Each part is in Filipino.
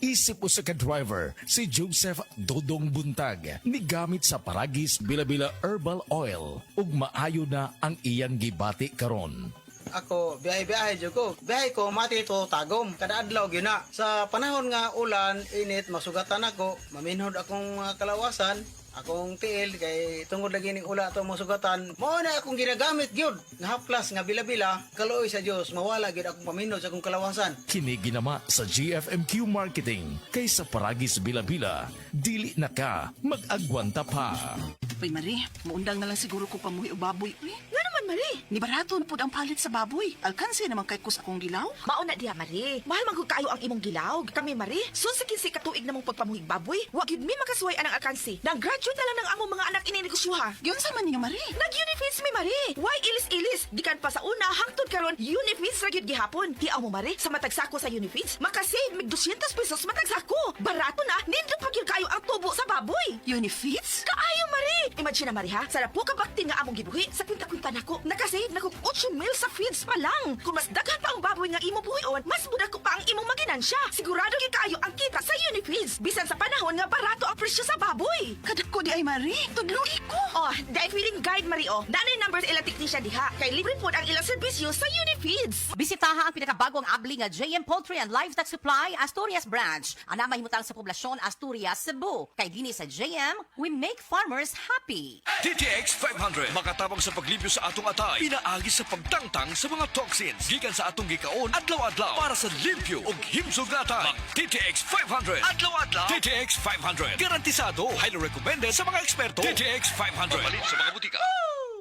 Isip usa ka driver si Joseph Dodong Buntag ni gamit sa Paragis Bila-Bila Herbal Oil ug maayo na ang iyang gibati karon. Ako, biyahe-biyahe dyan ko. Biyahe ko, mati ito tagom. Kada adlaw yun na. Sa panahon nga ulan, init, masugatan ako. Maminhod akong kalawasan. Akong tiil, kay tungod lagi ning ula ito masugatan. Mao na akong ginagamit gyud nga haplas nga bila-bila. Kaluoy sa Dios, mawala gyud akong paminhod sa akong kalawasan. Kini ginama sa GFMQ Marketing kay sa Paragis Bila-Bila, dili na ka mag-agwanta pa. Uy, Marie, maundang na lang siguro ko pamuhi o baboy. Uy, Nga naman, Marie. ni barato na po ang palit sa baboy. Alkansi naman kay kus akong gilaw. Mauna diha, Marie. Mahal man kayo ang imong gilaw. Kami, Marie, sunsikin si katuig namong pagpamuhig baboy. Wa gyud mi makasuway anang alkansi. Nag-graduate na lang ng among mga anak ininegosyoha. Yun sa man niya, Marie. Nag-unifeeds mi, Marie. Why ilis-ilis? Gikan pa sa una, hangtod karon unifeeds ra gyud gihapon. Tiaw mo, Marie, sa matagsako sa unifeeds, makasave mig 200 pesos matagsako. Barato na, nindot pa gyud kayo ang tubo sa baboy. Unifeeds? Kaayo, Marie! Imagine na, Marie, ha? Sa po ka baktin nga among gibuhi, sa kwinta-kwinta nako, nakasave na kong 8 mil sa feeds pa lang. Kung mas daghan pa ang baboy nga imo buhion, mas muda ko pa ang imong maginansya. Sigurado gyud kayo ang kita sa Unifeeds. Bisan sa panahon nga barato ang presyo sa baboy. Kadako di ay, Marie. Tudluhi ko. Oh, dahil feeling guide, Marie, oh. Nanay numbers ilang technician diha. Kay libre po ang ilang serbisyo sa Unifeeds. Bisitaha ang pinakabagong abli nga JM Poultry and Livestock Supply Asturias Branch. Ana mahimutang sa poblasyon Asturias, Cebu. Kay dini sa JM, we make farmers happy. TTX 500 makatabang sa paglibyo sa atong atay, pinaagi sa pagtangtang sa mga toxins gikan sa atong gikaon adlaw-adlaw para sa limpyo ug himsog na atay. Mag TTX 500 adlaw-adlaw. TTX 500 garantisado, highly recommended sa mga eksperto. TTX 500 palit sa mga butika.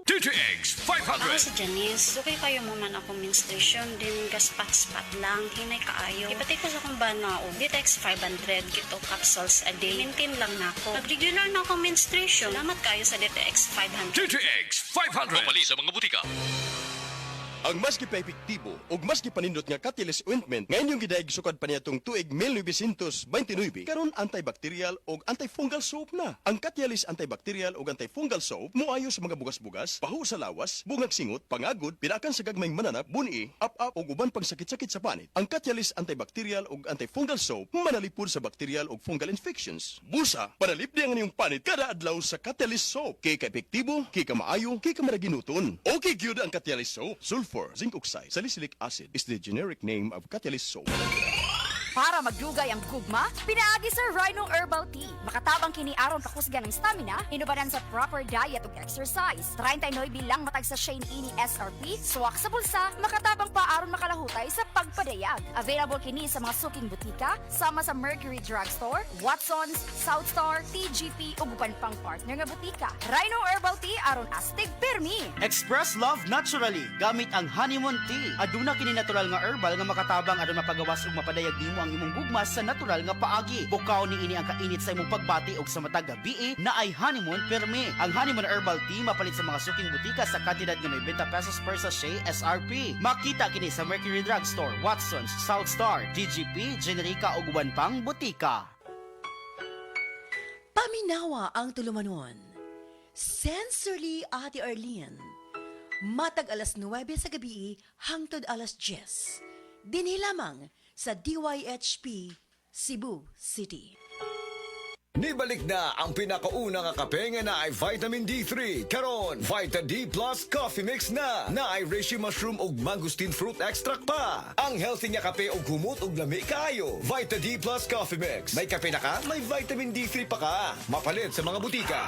TTX 500. Ako si Janice. Dugay kayo mo man ako menstruation din gaspat-spat lang. Hinay kaayo. Ipatay ko sa kong banao. TTX 500 kito capsules a day. Maintain lang na ako. Pag-regular na ako menstruation. Salamat kayo sa DTX 500. TTX 500 palit sa mga butika. Ang mas gipaepektibo ug mas gipanindot nga Catalyst Ointment ngayon yung gidayeg sukad pa niyatong tuig 1929 karon antibacterial ug antifungal soap na. Ang Catalyst antibacterial ug antifungal soap moayo sa mga bugas-bugas, pahu sa lawas, bungag singot, pangagod, pinakan sa gagmayng mananap, buni, up-up ug uban pang sakit-sakit sa panit. Ang Catalyst antibacterial ug antifungal soap manalipod sa bacterial ug fungal infections. Busa, panalip di ang inyong panit kada adlaw sa Catalyst soap. Kay ka-epektibo, kay ka maayo, kay ka maraginuton. Okay gyud ang Catalyst soap. Sulfur, zinc oxide, salicylic acid is the generic name of Catalyst soap. Para magdugay ang gugma, pinaagi sa Rhino Herbal Tea. Makatabang kini aron pakusgan ng stamina, inubanan sa proper diet ug exercise. 39 bilang matag sa Shane ini SRP, suwak sa bulsa, makatabang pa aron makalahutay sa pagpadayag. Available kini sa mga suking butika, sama sa Mercury Drugstore, Watson's, Southstar, TGP ug uban pang partner nga butika. Rhino Herbal Tea aron astig permi. Express love naturally gamit ang honeymoon tea. Aduna kini natural nga herbal nga makatabang aron mapagawas ug mapadayag nimo ang imong gugma sa natural nga paagi. Bukaw ni ini ang kainit sa imong pagbati ug sa matag gabi na ay honeymoon permi. Ang honeymoon herbal tea mapalit sa mga suking butika sa kantidad nga 90 pesos per sachet SRP. Makita kini sa Mercury Drugstore, Watson's, Southstar, TGP, Generica ug uban pang butika. Paminawa ang tulumanon. Sensorily Ate Arlene. Matag alas 9 sa gabi hangtod alas 10. Dinhi lamang sa DYHP Cebu City. Nibalik na ang pinakauna nga kape nga na ay vitamin D3. Karon, Vita D Plus Coffee Mix na ay reishi mushroom ug mangosteen fruit extract pa. Ang healthy nga kape ug humot ug lami kaayo. Vita D Plus Coffee Mix. May kape na ka, may vitamin D3 pa ka. Mapalit sa mga butika.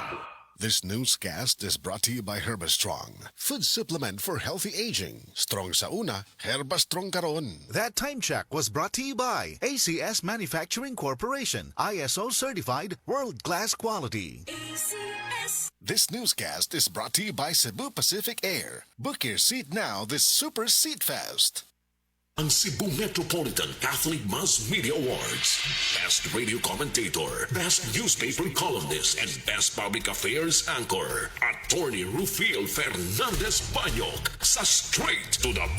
This newscast is brought to you by Herbastrong, food supplement for healthy aging. Strong sa una, Herbastrong karon. That time check was brought to you by ACS Manufacturing Corporation, ISO certified world-class quality. ACS. This newscast is brought to you by Cebu Pacific Air. Book your seat now this Super Seat Fest. Ang Cebu Metropolitan Catholic Mass Media Awards. Best Radio Commentator, Best Newspaper Columnist, and Best Public Affairs Anchor. Attorney Rufil Fernandez Banyok sa Straight to the